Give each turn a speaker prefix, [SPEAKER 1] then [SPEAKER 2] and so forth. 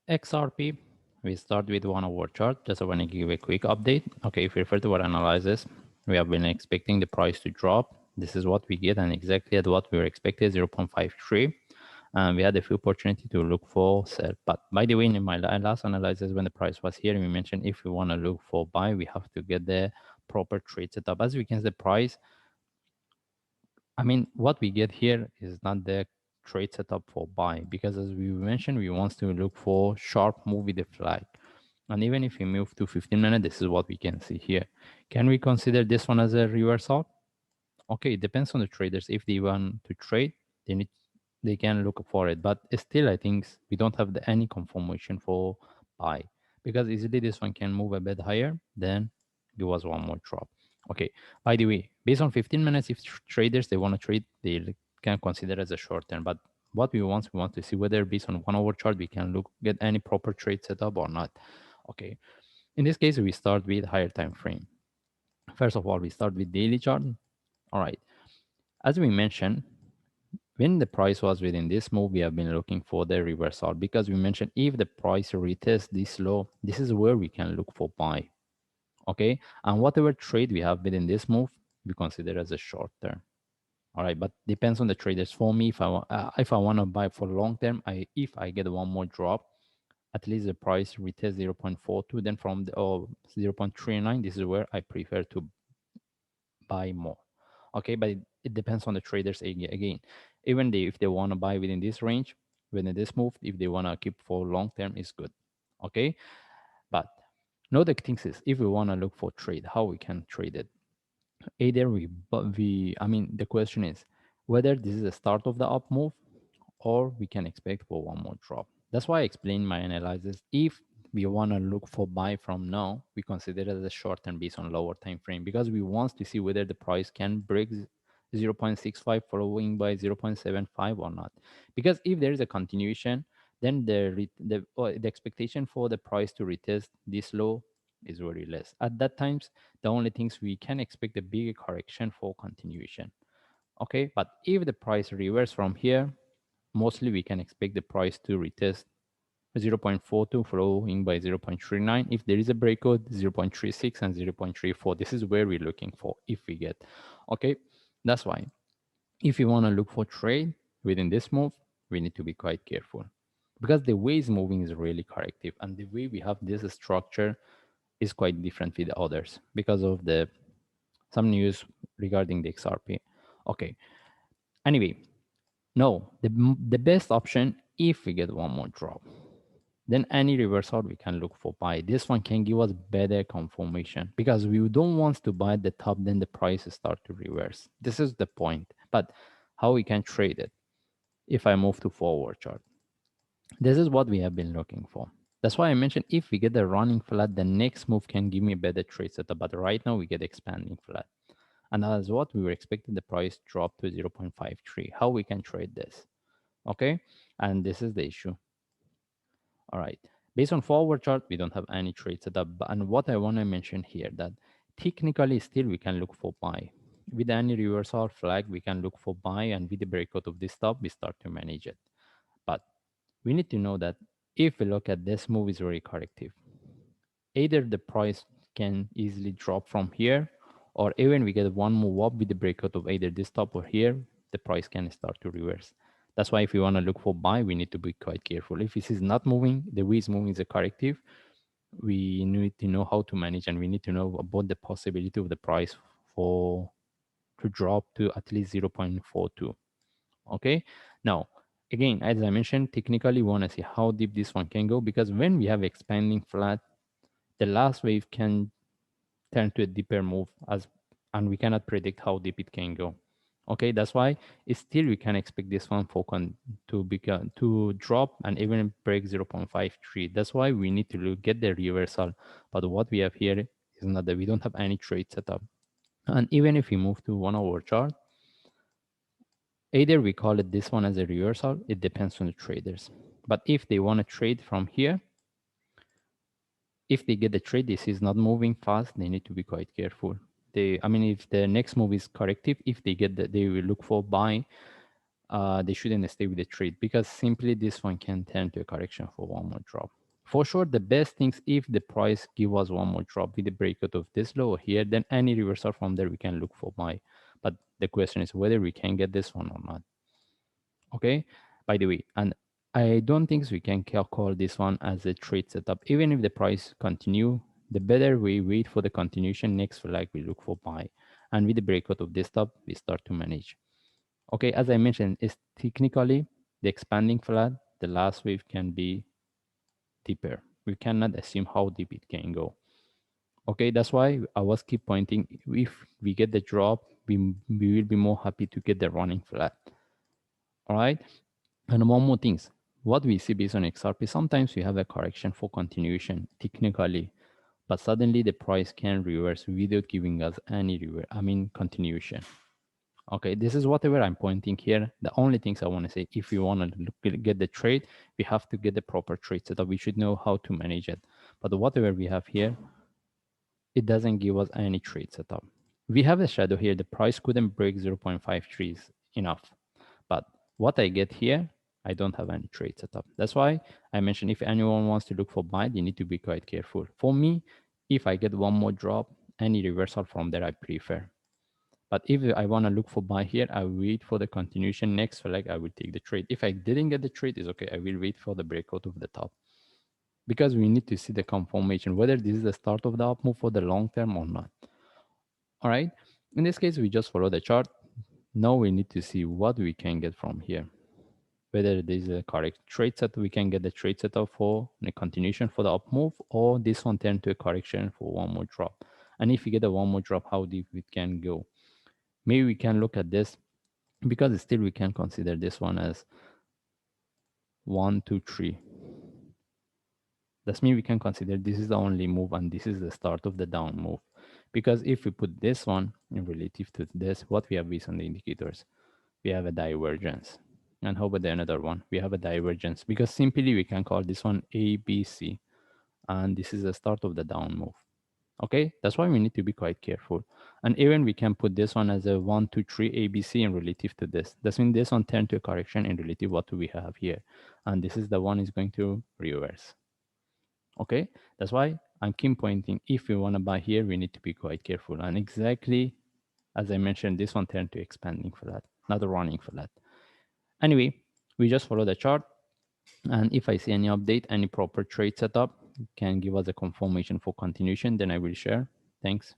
[SPEAKER 1] XRP, we start with 1 hour chart. Just I want to give a quick update. Okay, if we refer to our analysis, we have been expecting the price to drop. This is what we get, and exactly at what we were expecting, 0.53. And we had a few opportunity to look for sell. But by the way, in my last analysis, when the price was here, we mentioned if we want to look for buy, we have to get the proper trade setup. As we can see, the price, I mean, what we get here is not the trade setup for buy, because as we mentioned, we want to look for sharp move with the flag. And even if we move to 15 minutes, this is what we can see here. Can we consider this one as a reversal? Okay, it depends on the traders. If they want to trade, they can look for it. But still, I think we don't have any confirmation for buy, because easily this one can move a bit higher, then give us one more drop. Okay, by the way, based on 15 minutes, if traders they want to trade, they can consider as a short term. But what we want to see whether based on 1 hour chart we can get any proper trade setup or not. Okay, in this case we start with higher time frame. First of all, we start with daily chart. All right, as we mentioned, when the price was within this move, we have been looking for the reversal, because we mentioned if the price retests this low, this is where we can look for buy. Okay, and whatever trade we have within this move, we consider as a short term. All right, but depends on the traders. For me, if I want to buy for long term, if I get one more drop, at least the price retest 0.42, then from the 0.39, this is where I prefer to buy more. Okay, but it depends on the traders again. Even if they want to buy within this range, within this move, if they want to keep for long term, is good. Okay, but now the thing is, if we want to look for trade, how we can trade it? Either I mean, the question is whether this is the start of the up move, or we can expect for one more drop. That's why I explained my analysis. If we want to look for buy from now, we consider it as a short term based on lower time frame, because we want to see whether the price can break 0.65 following by 0.75 or not. Because if there is a continuation, then the expectation for the price to retest this low is very less. At that times, the only things we can expect a bigger correction for continuation. Okay, but if the price reverse from here, mostly we can expect the price to retest 0.42 following by 0.39. If there is a breakout, 0.36 and 0.34. This is where we're looking for if we get. Okay, that's why if you want to look for trade within this move, we need to be quite careful, because the way it's moving is really corrective, and the way we have this structure is quite different with the others because of the some news regarding the XRP. Okay, anyway, no, the best option, if we get one more drop, then any reversal we can look for buy. This one can give us better confirmation, because we don't want to buy at the top, then the prices start to reverse. This is the point. But how we can trade it? If I move to forward chart, this is what we have been looking for. That's why I mentioned if we get the running flat, the next move can give me a better trade setup. But right now we get expanding flat. And as what we were expecting, the price drop to 0.53. How we can trade this? Okay, and this is the issue. All right, based on forward chart, we don't have any trade setup. And what I want to mention here, that technically still we can look for buy. With any reversal flag, we can look for buy, and with the breakout of this top, we start to manage it. But we need to know that if we look at this move is very corrective, either the price can easily drop from here, or even we get one move up with the breakout of either this top or here, the price can start to reverse. That's why if you want to look for buy, we need to be quite careful. If this is not moving, the way it's moving is a corrective, we need to know how to manage, and we need to know about the possibility of the price for to drop to at least 0.42. Okay, now again, as I mentioned, technically we want to see how deep this one can go, because when we have expanding flat, the last wave can turn to a deeper move, and we cannot predict how deep it can go. Okay, that's why still we can expect this one for to drop and even break 0.53. That's why we need to get the reversal. But what we have here is not that we don't have any trade setup. And even if we move to 1 hour chart, either we call it this one as a reversal, it depends on the traders. But if they want to trade from here, if they get the trade, this is not moving fast, they need to be quite careful. I mean, if the next move is corrective, if they get that, they will look for buy. they shouldn't stay with the trade, because simply this one can turn to a correction for one more drop. For sure, the best things, if the price give us one more drop with the breakout of this low here, then any reversal from there we can look for buy. But the question is whether we can get this one or not. Okay, by the way, and I don't think we can call this one as a trade setup. Even if the price continue, the better we wait for the continuation. Next flag we look for buy, and with the breakout of this top we start to manage. Okay, as I mentioned, it's technically the expanding flat, the last wave can be deeper. We cannot assume how deep it can go. Okay, that's why I was keep pointing, if we get the drop, we will be more happy to get the running flat. All right, and one more things, what we see based on XRP, sometimes we have a correction for continuation technically, but suddenly the price can reverse without giving us any continuation. Okay, this is whatever I'm pointing here. The only things I want to say, if we want to get the trade, we have to get the proper trade setup. We should know how to manage it. But whatever we have here, it doesn't give us any trade setup. We have a shadow here. The price couldn't break 0.53 is enough. But what I get here, I don't have any trade setup. That's why I mentioned if anyone wants to look for buy, you need to be quite careful. For me, if I get one more drop, any reversal from there, I prefer. But if I want to look for buy here, I wait for the continuation. Next flag, I will take the trade. If I didn't get the trade, it's okay. I will wait for the breakout of the top, because we need to see the confirmation, whether this is the start of the up move for the long term or not. All right. In this case, we just follow the chart. Now we need to see what we can get from here. Whether this is a correct trade set, we can get the trade setup for the continuation for the up move, or this one turn to a correction for one more drop. And if we get a one more drop, how deep it can go. Maybe we can look at this, because still we can consider this one as 1, 2, 3. That's mean we can consider this is the only move and this is the start of the down move. Because if we put this one in relative to this, what we have based on the indicators, we have a divergence. And how about the another one? We have a divergence, because simply we can call this one ABC, and this is the start of the down move. Okay, that's why we need to be quite careful. And even we can put this one as a 1, 2, 3 ABC in relative to this. That's mean this one turn to a correction in relative what we have here. And this is the one is going to reverse. Okay, that's why I'm keep pointing, if we want to buy here, we need to be quite careful. And exactly as I mentioned, this one turned to expanding flat, not running flat. Anyway, we just follow the chart. And if I see any update, any proper trade setup can give us a confirmation for continuation, then I will share. Thanks.